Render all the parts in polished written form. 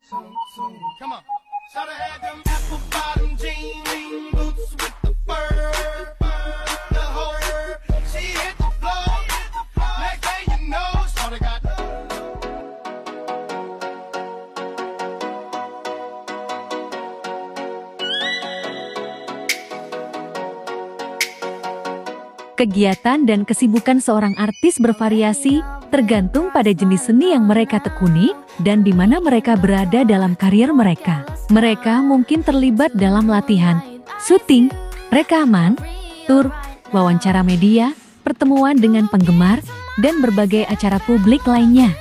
Come on. Shoulda had them apple bottom jean boots with the fur. The whole she hit the floor. Next thing you know, shoulda got. Kegiatan dan kesibukan seorang artis bervariasi, tergantung pada jenis seni yang mereka tekuni, dan di mana mereka berada dalam karir mereka. Mereka mungkin terlibat dalam latihan, syuting, rekaman, tur, wawancara media, pertemuan dengan penggemar, dan berbagai acara publik lainnya.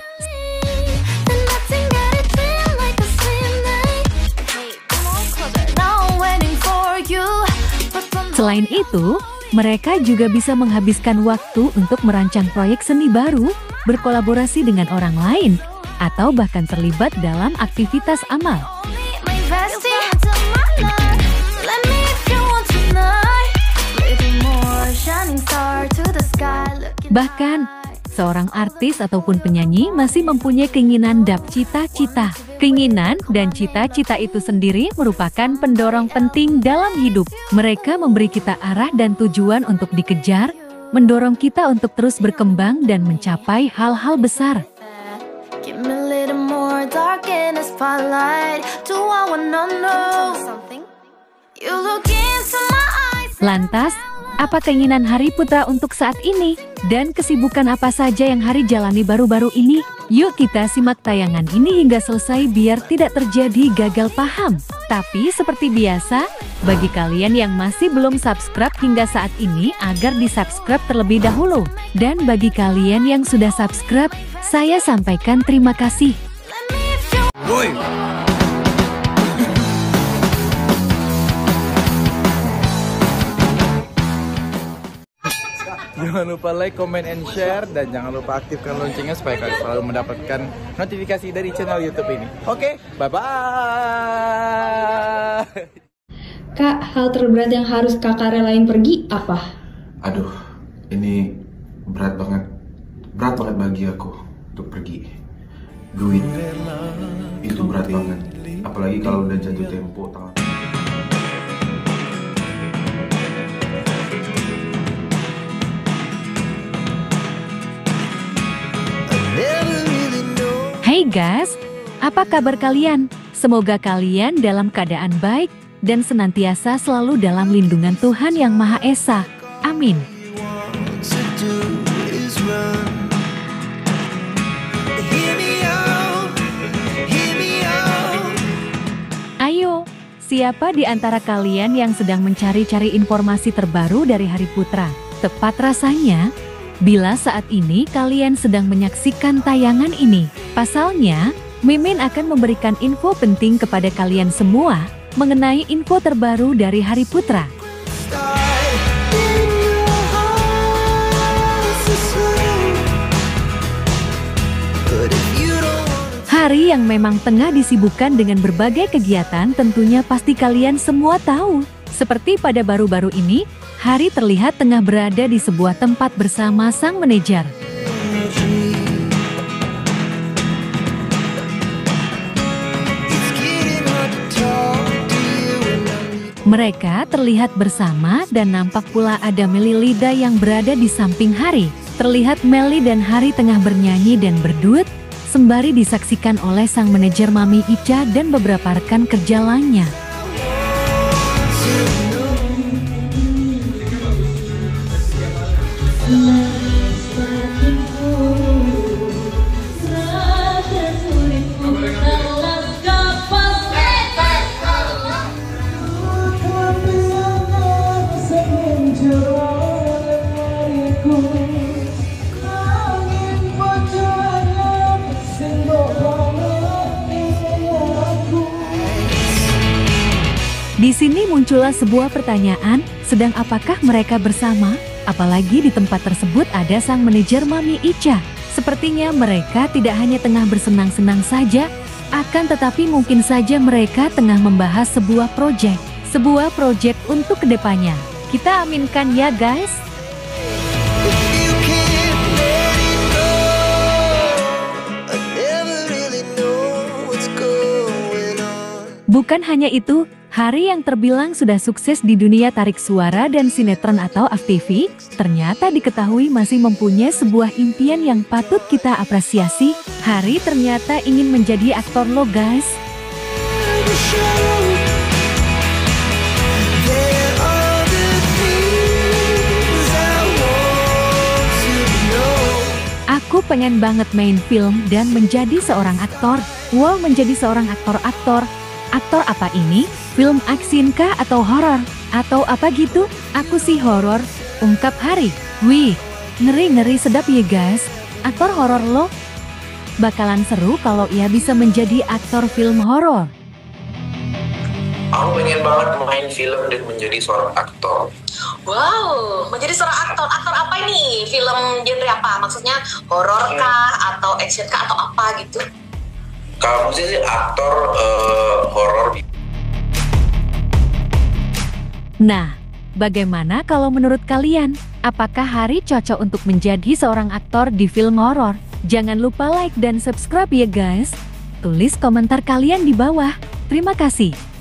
Selain itu, mereka juga bisa menghabiskan waktu untuk merancang proyek seni baru, berkolaborasi dengan orang lain, atau bahkan terlibat dalam aktivitas amal. Bahkan, seorang artis ataupun penyanyi masih mempunyai keinginan dan cita-cita. Keinginan dan cita-cita itu sendiri merupakan pendorong penting dalam hidup. Mereka memberi kita arah dan tujuan untuk dikejar, mendorong kita untuk terus berkembang dan mencapai hal-hal besar. Lantas, apa keinginan Hari Putra untuk saat ini? Dan kesibukan apa saja yang Hari jalani baru-baru ini? Yuk kita simak tayangan ini hingga selesai biar tidak terjadi gagal paham. Tapi seperti biasa, bagi kalian yang masih belum subscribe hingga saat ini agar di-subscribe terlebih dahulu. Dan bagi kalian yang sudah subscribe, saya sampaikan terima kasih. Woi. Jangan lupa like, comment, and share, dan jangan lupa aktifkan loncengnya supaya kalian selalu mendapatkan notifikasi dari channel YouTube ini. Oke, bye-bye. Kak, hal terberat yang harus kakak relain pergi apa? Aduh, ini berat banget bagi aku untuk pergi. Duit, itu berat banget. Apalagi kalau udah jatuh tempo tangan. Hey guys, apa kabar kalian? Semoga kalian dalam keadaan baik dan senantiasa selalu dalam lindungan Tuhan Yang Maha Esa. Amin. Ayo, siapa di antara kalian yang sedang mencari-cari informasi terbaru dari Hari Putra? Tepat rasanya, bila saat ini kalian sedang menyaksikan tayangan ini. Pasalnya, Mimin akan memberikan info penting kepada kalian semua mengenai info terbaru dari Hari Putra. Hari yang memang tengah disibukkan dengan berbagai kegiatan, tentunya pasti kalian semua tahu. Seperti pada baru-baru ini, Hari terlihat tengah berada di sebuah tempat bersama sang manajer. Mereka terlihat bersama dan nampak pula ada Melly Lida yang berada di samping Hari. Terlihat Melly dan Hari tengah bernyanyi dan berduet, sembari disaksikan oleh sang manajer Mami Ica dan beberapa rekan kerja lainnya. Di sini muncullah sebuah pertanyaan, sedang apakah mereka bersama? Apalagi di tempat tersebut ada sang manajer Mami Ica. Sepertinya mereka tidak hanya tengah bersenang-senang saja, akan tetapi mungkin saja mereka tengah membahas sebuah proyek untuk kedepannya. Kita aminkan ya guys. Bukan hanya itu, Hari yang terbilang sudah sukses di dunia tarik suara dan sinetron atau FTV, ternyata diketahui masih mempunyai sebuah impian yang patut kita apresiasi. Hari ternyata ingin menjadi aktor loh guys. Aku pengen banget main film dan menjadi seorang aktor. Wow, menjadi seorang aktor. Aktor apa ini? Film action kah atau horor? Atau apa gitu? Aku sih horor, ungkap Hari. Wih, ngeri sedap ya guys. Aktor horor loh. Bakalan seru kalau ia bisa menjadi aktor film horor. Aku pengen banget main film dan menjadi seorang aktor. Wow, menjadi seorang aktor. Aktor apa ini? Film genre apa? Maksudnya horor kah atau action kah atau apa gitu? Kalau sih aktor horor. Nah, bagaimana kalau menurut kalian? Apakah Hari cocok untuk menjadi seorang aktor di film horor? Jangan lupa like dan subscribe ya guys. Tulis komentar kalian di bawah. Terima kasih.